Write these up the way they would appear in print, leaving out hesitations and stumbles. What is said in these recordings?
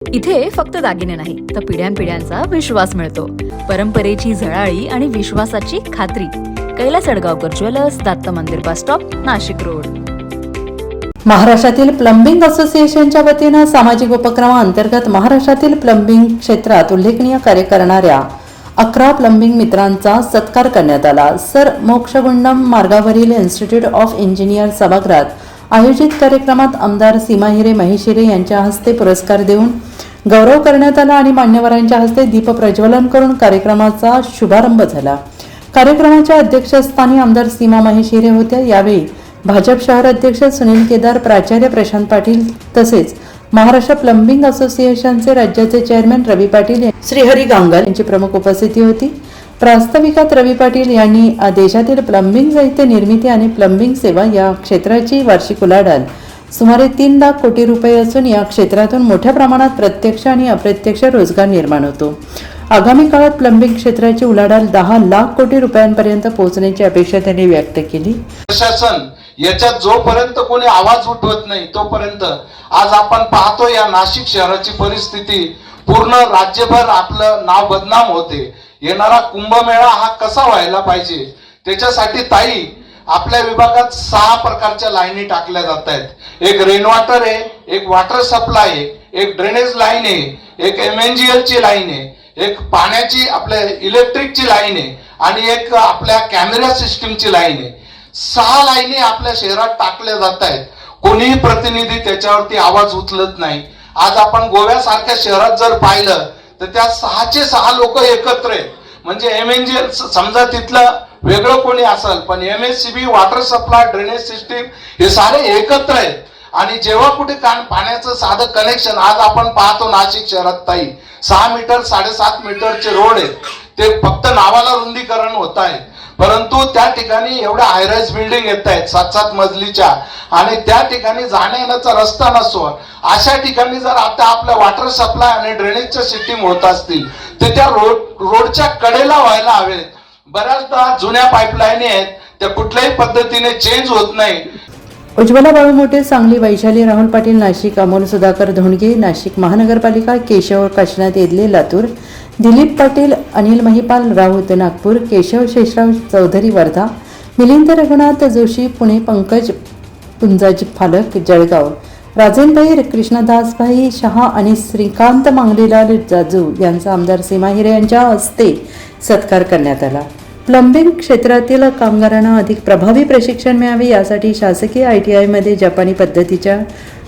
इथे फक्त दागिने नाही तर पिढ्यानपिढ्यांचा विश्वास मिळतो. परंपरेची झळाळी आणि विश्वासाची खात्री. कैलास अडगावकर ज्वेलर्स, दत्त मंदिर बस स्टॉप, नाशिक रोड. महाराष्ट्रातील प्लंबिंग असोसिएशनच्या वतीनं सामाजिक उपक्रमाअंतर्गत महाराष्ट्रातील प्लंबिंग क्षेत्रात उल्लेखनीय कार्य करणाऱ्या 11 प्लंबिंग मित्रांचा सत्कार करण्यात आला. सर मोक्षगुंडम मार्गावरील इन्स्टिट्यूट ऑफ इंजिनियर सभागृहात आयोजित कार्यक्रमात आमदार सीमा हिरे महेशिरे यांच्या हस्ते पुरस्कार देऊन गौरव करण्यात आला आणि मान्यवरांच्या हस्ते दीप प्रज्वलन करून कार्यक्रमाचा शुभारंभ झाला. कार्यक्रमाच्या अध्यक्षस्थानी आमदार सीमा महेशिरे होत्या. यावेळी भाजप शहर अध्यक्ष सुनील केदार, प्राचार्य प्रशांत पाटील तसेच महाराष्ट्र प्लंबिंग असोसिएशनचे राज्याचे चेअरमॅन रवी पाटील, श्रीहरी गांगल यांची प्रमुख उपस्थिती होती. प्रास्ताविकात रवी पाटील यांनी देशातील प्लंबिंग साहित्य निर्मिती आणि प्लंबिंग सेवा या क्षेत्राची वार्षिक उलाढाल सुमारे 3 लाख कोटी रुपये असून या क्षेत्रातून मोठ्या प्रमाणात प्रत्यक्ष आणि अप्रत्यक्ष रोजगार निर्माण होतो. आगामी काळात प्लंबिंग क्षेत्राची उलाढाल 10 लाख कोटी रुपयांपर्यंत पोहोचण्याची अपेक्षा त्यांनी व्यक्त केली. प्रशासन याच्यात जोपर्यंत कोणी आवाज उठवत नाही तोपर्यंत आज आपण पाहतो या नाशिक शहराची परिस्थिती पूर्ण राज्यभर आपलं नाव बदनाम होते. येणारा कुंभमेळा हा कसा व्हायला पाहिजे त्याच्यासाठी ताई आपल्या विभागात 6 प्रकारच्या लाईनी टाकल्या जात आहेत. एक रेन वॉटर आहे, एक वॉटर सप्लाय आहे, एक ड्रेनेज लाईन आहे, एक MNGL ची लाईन आहे, एक पाण्याची आपल्या इलेक्ट्रिकची लाईन आहे आणि एक आपल्या कॅमेरा सिस्टीमची लाईन आहे. 6 लाईनी आपल्या शहरात टाकल्या जात आहेत. कोणीही प्रतिनिधी त्याच्यावरती आवाज उचलत नाही. आज आपण गोव्यासारख्या शहरात जर पाहिलं तर त्या 6चे 6 लोक एकत्र आहेत. म्हणजे MNGL समजा तिथलं वेगळं कोणी असेल पण MSCB, water supply, drainage system हे सारे एकत्र आहेत. आणि जेव्हा कुठे पाण्याचं साधं कनेक्शन आज आपण पाहतो नाशिक शहरात ताई 6 मीटर 7.5 मीटरचे रोड आहेत. ते फक्त नावाला रुंदीकरण होत आहे, परंतु त्या ठिकाणी एवढ्या हायराईज बिल्डिंग येत आहेत 7-7 मजलीच्या आणि त्या ठिकाणी जाण्या येण्याचा रस्ता नसतो. अशा ठिकाणी जर आता आपल्या वॉटर सप्लाय आणि ड्रेनेजच्या सिस्टीम होत असतील तर त्या रोडच्या कडेला व्हायला हवेत. बऱ्याचदा जुन्या पाईपलाईन आहेत त्या कुठल्याही पद्धतीने चेंज होत नाही. उज्ज्वला बाळूमोटे, सांगली. वैशाली राहुल पाटील, नाशिक. अमोल सुधाकर धोंडगे, नाशिक महानगरपालिका. केशव काशीनाथ येदले, लातूर. दिलीप पाटील, अनिल महिपाल राऊत, नागपूर. केशव शेषराव चौधरी, वर्धा. मिलिंद रघुनाथ जोशी, पुणे. पंकज पुंजाज फालक, जळगाव. राजेंद्रभाई कृष्णदासभाई शहा आणि श्रीकांत मांगलीलाल जाजू यांचा आमदार सीमा हिरे यांच्या हस्ते सत्कार करण्यात आला. प्लंबिंग क्षेत्रातील कामगारांना अधिक प्रभावी प्रशिक्षण मिळावे यासाठी शासकीय ITI मध्ये जपानी पद्धतीच्या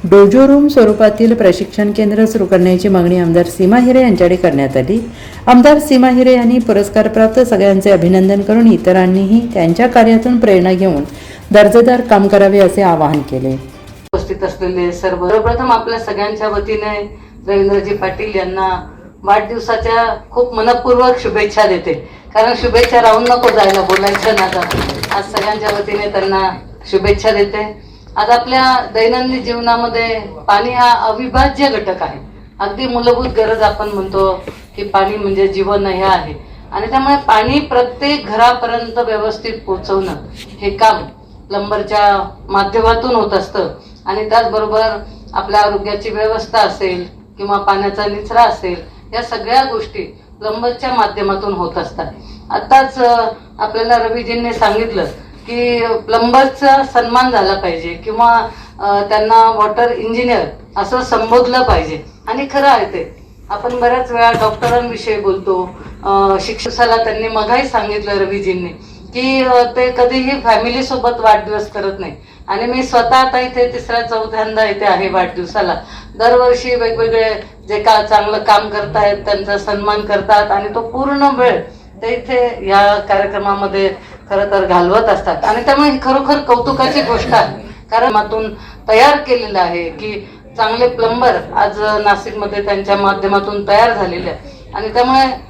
डोजो रूम स्वरूपातील प्रशिक्षण केंद्र सुरू करण्याची मागणी आमदार सीमा हिरे यांच्याकडे करण्यात आली. आमदार सीमा हिरे यांनी पुरस्कारप्राप्त सगळ्यांचे अभिनंदन करून इतरांनीही त्यांच्या कार्यातून प्रेरणा घेऊन दर्जेदार काम करावे असे आवाहन केले. उपस्थित असलेले सर्वप्रथम आपल्या सगळ्यांच्या वतीने रवींद्रजी पाटील यांना वाढदिवसाच्या खूप मनपूर्वक शुभेच्छा देते. कारण शुभेच्छा राहून नको जायला, बोलायचं ना. आज सगळ्यांच्या वतीने त्यांना शुभेच्छा देते. आज आपल्या दैनंदिन जीवनामध्ये पाणी हा अविभाज्य घटक आहे. अगदी मूलभूत गरज आपण म्हणतो की पाणी म्हणजे जीवन हे आहे आणि त्यामुळे पाणी प्रत्येक घरापर्यंत व्यवस्थित पोहोचवणं हे काम प्लंबरच्या माध्यमातून होत असतं. आणि त्याचबरोबर आपल्या आरोग्याची व्यवस्था असेल किंवा पाण्याचा निचरा असेल, या सगळ्या गोष्टी प्लंबरच्या माध्यमातून होत असतात. आताच आपल्याला रवीजींनी सांगितलं की प्लंबरचा सन्मान झाला पाहिजे किंवा त्यांना वॉटर इंजिनियर असं संबोधलं पाहिजे. आणि खरं आहे ते. आपण बऱ्याच वेळा डॉक्टरांविषयी बोलतो, शिक्षकाला त्यांनी मगाही सांगितलं रवीजींनी की ते कधीही फॅमिली सोबत वाढदिवस करत नाही. आणि मी स्वतः आता इथे 3ऱ्या-4थ्यांदा इथे आहे वाढदिवसाला. दरवर्षी वेगवेगळे जे का चांगलं काम करतायत त्यांचा सन्मान करतात आणि तो पूर्ण वेळ ते इथे या कार्यक्रमामध्ये खरं तर घालवत असतात. आणि त्यामुळे ही खरोखर कौतुकाची गोष्ट आहे. कारण मातून तयार केलेलं आहे की चांगले प्लंबर आज नाशिकमध्ये त्यांच्या माध्यमातून तयार झालेले आहे. आणि त्यामुळे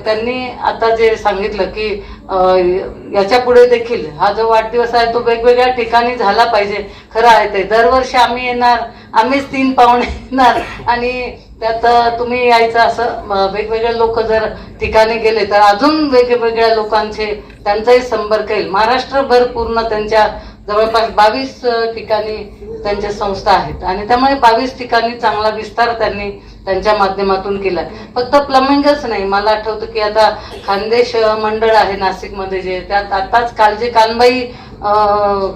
त्यांनी आता जे सांगितलं की याच्या पुढे देखील हा जो वाढदिवस आहे तो वेगवेगळ्या ठिकाणी झाला पाहिजे. खरं आहे ते. दरवर्षी आम्ही येणार, आम्हीच 3 पाहुणे येणार आणि त्यात तुम्ही यायचं असं वेगवेगळे लोक जर ठिकाणी गेले तर अजून वेगवेगळ्या लोकांचे त्यांचाही संपर्क येईल. महाराष्ट्रभर पूर्ण त्यांच्या जवळपास 22 ठिकाणी त्यांच्या संस्था आहेत आणि त्यामुळे 22 ठिकाणी चांगला विस्तार त्यांनी त्यांच्या माध्यमातून केला. फक्त प्लंबिंगच नाही, मला आठवतं की आता खानदेश मंडळ आहे नाशिकमध्ये, जे त्यात आताच काल जे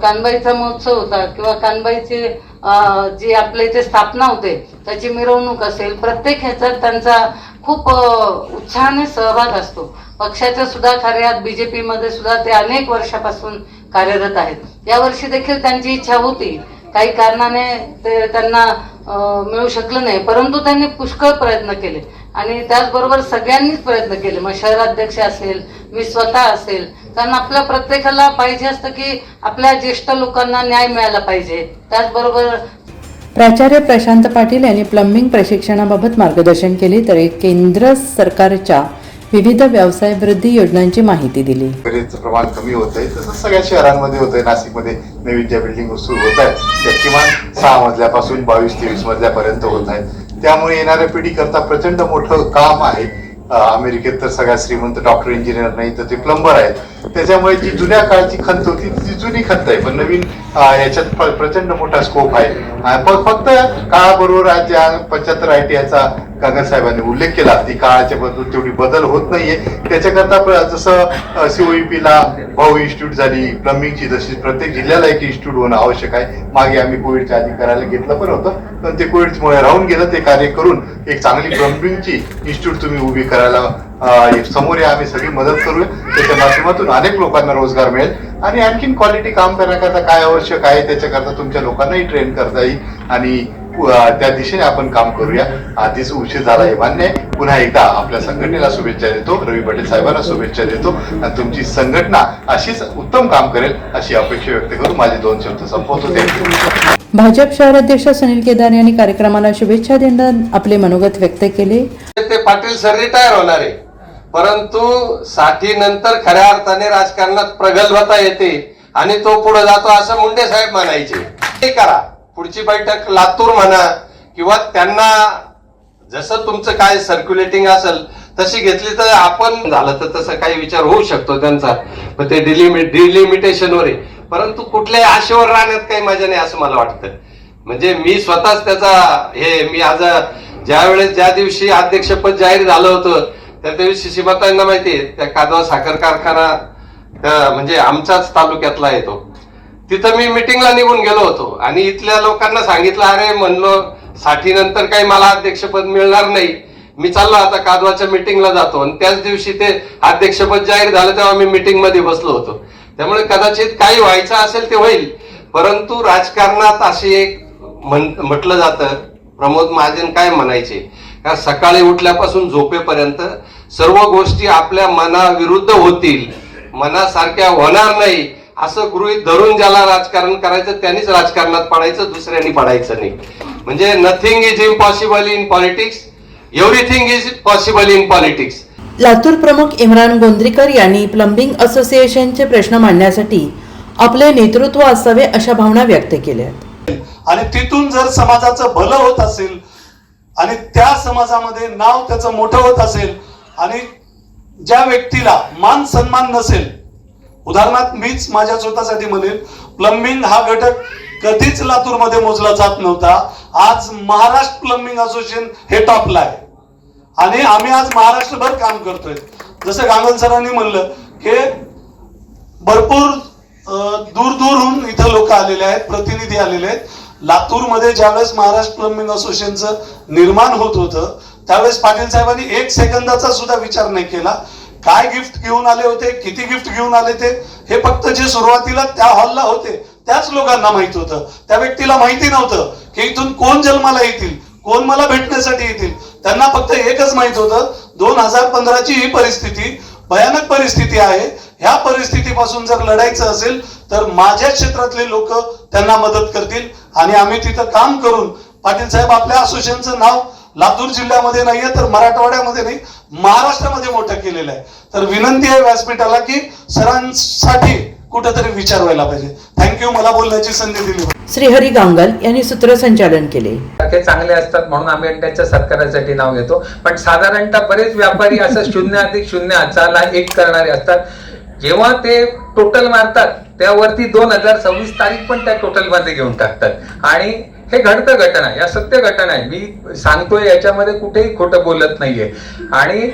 कानबाईचा महोत्सव होता किंवा कानबाईची जी आपल्या इथे स्थापना होते त्याची मिरवणूक असेल, प्रत्येक ह्याच्यात त्यांचा खूप उत्साहाने सहभाग असतो. पक्षाच्या सुद्धा कार्यात BJP मध्ये सुद्धा ते अनेक वर्षापासून कार्यरत आहेत. यावर्षी देखील त्यांची इच्छा होती, काही कारणाने ते त्यांना मिळू शकलं नाही, परंतु त्यांनी पुष्कळ प्रयत्न केले आणि त्याचबरोबर सगळ्यांनीच प्रयत्न केले. मग शहराध्यक्ष असेल, मी स्वतः असेल, कारण आपल्या प्रत्येकाला पाहिजे असतं की आपल्या ज्येष्ठ लोकांना न्याय मिळाला पाहिजे. त्याचबरोबर प्राचार्य प्रशांत पाटील यांनी प्लंबिंग प्रशिक्षणाबाबत मार्गदर्शन केले, तर केंद्र सरकारच्या विविध व्यवसाय वृद्धी योजनांची माहिती दिली. गरीबचं प्रमाण कमी होत आहे, तसंच सगळ्या शहरांमध्ये होत आहे. नाशिकमध्ये नवीन ज्या बिल्डिंग सुरू होत आहेत त्या किमान 6 मजल्यापासून 22-23 मजल्यापर्यंत होत आहेत. त्यामुळे येणाऱ्या पिढीकरता प्रचंड मोठं काम आहे. अमेरिकेत तर सगळ्यात श्रीमंत डॉक्टर इंजिनियर नाही तर ते प्लंबर आहेत. त्याच्यामुळे जी जुन्या काळची खंत होती ती जुनी खंत आहे, पण नवीन याच्यात प्रचंड मोठा स्कोप आहे. फक्त काळाबरोबर आज ज्या 75 ITIचा कागद साहेबांनी उल्लेख केला, ती काळाच्या बद्दल तेवढी बदल होत नाहीये. त्याच्याकरता जसं COEPला भाऊ इन्स्टिट्यूट झाली, प्लंबिंगची जशी प्रत्येक जिल्ह्याला एक इन्स्टिट्यूट होणं आवश्यक आहे. मागे आम्ही कोविडच्या आधी करायला घेतलं पण होतं, पण ते कोविडमुळे राहून गेलं. ते कार्य करून एक चांगली प्लंबिंगची इन्स्टिट्यूट तुम्ही उभी करायला समोर या, आम्ही सगळी मदत करूया. त्याच्या माध्यमातून अनेक लोकांना रोजगार मिळेल आणि आणखीन क्वालिटी काम करण्याकरता काय आवश्यक आहे त्याच्याकरता तुमच्या लोकांनाही ट्रेन करता येईल आणि त्या दिशेने आपण काम करूया. आधीच उशीर झाला हे मान्य आहे. पुन्हा एकदा आपल्या संघटनेला शुभेच्छा देतो, रवी पाटील साहेबांना शुभेच्छा देतो आणि तुमची संघटना अशीच उत्तम काम करेल अशी अपेक्षा व्यक्त करून माझे 2 शब्द संपवतो. भाजप शहराध्यक्ष सुनील केदार यांनी कार्यक्रमाला शुभेच्छा देत आपले मनोगत व्यक्त केले. ते पाटील सर रिटायर होणार आहे, परंतु 60 नंतर खऱ्या अर्थाने राजकारणात प्रगल्भता येते आणि तो पुढे जातो असं मुंडे साहेब म्हणायचे. ते करा, पुढची बैठक लातूर म्हणा किंवा त्यांना जसं तुमचं काय सर्क्युलेटिंग असेल तशी घेतली तर आपण झालं तर तसं काही विचार होऊ शकतो त्यांचा, पण ते डिलिमिटेशनवर आहे. परंतु कुठल्याही आशेवर राहण्यात काही मजा नाही असं मला वाटतं. म्हणजे मी स्वतःच त्याचा मी आज ज्या दिवशी अध्यक्षपद जाहीर झालं होतं त्या दिवशी सीमाताईंना माहितीये, त्या कादवा साखर कारखाना म्हणजे आमच्याच तालुक्यातला आहे तो, तिथं मी मिटिंगला निघून गेलो होतो आणि इथल्या लोकांना सांगितलं, अरे म्हणलो 60 नंतर काही मला अध्यक्षपद मिळणार नाही, मी चाललो आता कादवाच्या मिटिंगला जातो. आणि त्याच दिवशी ते अध्यक्षपद जाहीर झालं तेव्हा मी मिटिंग मध्ये बसलो होतो. त्यामुळे कदाचित काही व्हायचं असेल ते होईल, परंतु राजकारणात असे एक म्हटलं जातं, प्रमोद महाजन काय म्हणायचे का, सकाळी उठल्यापासून झोपेपर्यंत सर्व गोष्टी आपल्या मनाविरुद्ध होतील, मनासारख्या होणार नाही असं गृहीत धरून ज्याला राजकारण करायचं त्यांनीच राजकारणात पडायचं, दुसऱ्यांनी पडायचं नाही. म्हणजे nothing is impossible in politics, everything is possible in politics. Latur प्रमुख इम्रान गोंद्रीकर यांनी प्लंबिंग असोसिएशनचे प्रश्न मांडण्यासाठी आपले नेतृत्व असावे अशा भावना व्यक्त केल्या. आणि तिथून जर समाजाचं भलं होत असेल आणि त्या समाजामध्ये नाव त्याचं मोठं होत असेल आणि ज्या व्यक्तीला मान सन्मान नसेल, उदाहरणार्थ मीच माझ्या स्वतःसाठी म्हणेल, प्लंबिंग हा घटक कधीच लातूरमध्ये मोजला जात नव्हता. आज महाराष्ट्र प्लंबिंग असोसिएशन हे टॉपला आहे आणि आम्ही आज महाराष्ट्रभर काम करतोय. जसं गांगल सरांनी म्हणलं की भरपूर दूरहून इथं लोक आलेले आहेत, प्रतिनिधी आलेले आहेत. लातूरमध्ये ज्यावेळेस महाराष्ट्र प्लंबिंग असोसिएशनचं निर्माण होत होतं त्यावेळेस पाटील साहेबांनी 1 सेकंदाचा सुद्धा विचार नाही केला. काय गिफ्ट घेऊन आले होते, किती गिफ्ट घेऊन आले ते, हे फक्त जे सुरुवातीला त्या हॉलला होते त्याच लोकांना माहित होतं. त्या व्यक्तीला माहिती नव्हतं की इथून कोण जन्माला येतील, कोण मला भेटण्यासाठी येतील. त्यांना फक्त एकच माहित होतं, 2015ची ही परिस्थिती भयानक परिस्थिती आहे, ह्या परिस्थितीपासून जर लढायचं असेल तर माझ्या क्षेत्रातले लोक त्यांना मदत करतील आणि आम्ही तिथं काम करून पाटील साहेब आपल्या असोसिएशनचं नाव लातूर जिल्ह्यामध्ये नाहीये तर मराठवाड्यामध्ये नाही महाराष्ट्रामध्ये मोठं केलेलं आहे. तर विनंती आहे व्यासपीठाला की सरांसाठी कुठेतरी विचार व्हायला पाहिजे. थँक्यू, मला बोलण्याची संधी दिली. श्रीहरी गांगल यांनी सूत्रसंचालन केले. ते चांगले असतात म्हणून आम्ही त्यांच्या सत्कारासाठी नाव घेतो, पण साधारणतः बरेच व्यापारी असं 0+0 1 करणारे असतात. जेव्हा ते टोटल मारतात त्यावरती 2026 तारीख पण त्या टोटल मध्ये घेऊन टाकतात आणि हे घडतं घटना, या सत्य घटना आहे. मी सांगतोय याच्यामध्ये कुठेही खोटं बोलत नाहीये. आणि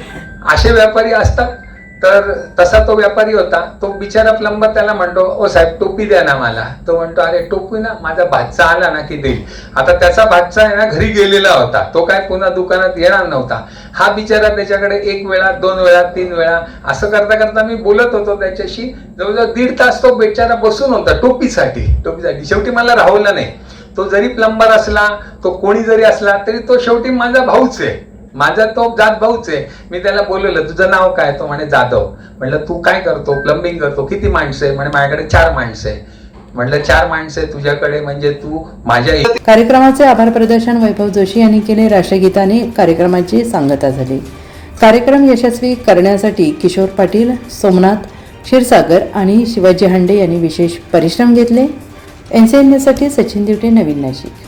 असे व्यापारी असतात. तर तसा तो व्यापारी होता. तो बिचारा प्लंबर त्याला म्हणतो, ओ साहेब टोपी द्या ना मला. तो म्हणतो, अरे टोपी ना माझा भाचा आला ना की देईल. आता त्याचा भाचा आहे ना घरी गेलेला होता, तो काय पुन्हा दुकानात येणार नव्हता. हा बिचारा त्याच्याकडे 1 वेळा 2 वेळा 3 वेळा असं करता करता मी बोलत होतो त्याच्याशी. जवळजवळ 1.5 तास तो बिचारा बसून होता टोपीसाठी. शेवटी मला राहवलं नाही. तो जरी प्लंबर असला, तो कोणी जरी असला तरी तो शेवटी माझा भाऊच आहे, माझा तो जात भाऊच आहे. मी त्याला बोलवलं, तुझं नाव काय? तो म्हणे जाधव. म्हणलं तू काय करतो? प्लंबिंग करतो. किती माणसं आहे? म्हणे माझ्याकडे 4 माणसं आहे. म्हणलं 4 माणसं आहे तुझ्याकडे, म्हणजे तू माझ्या कार्यक्रमाचे आभार प्रदर्शन वैभव जोशी यांनी केले. राष्ट्रगीताने कार्यक्रमाची सांगता झाली. कार्यक्रम यशस्वी करण्यासाठी किशोर पाटील, सोमनाथ क्षीरसागर आणि शिवाजी हांडे यांनी विशेष परिश्रम घेतले. NCN न्यूजसाठी सचिन दिवटे, नवीन नाशिक.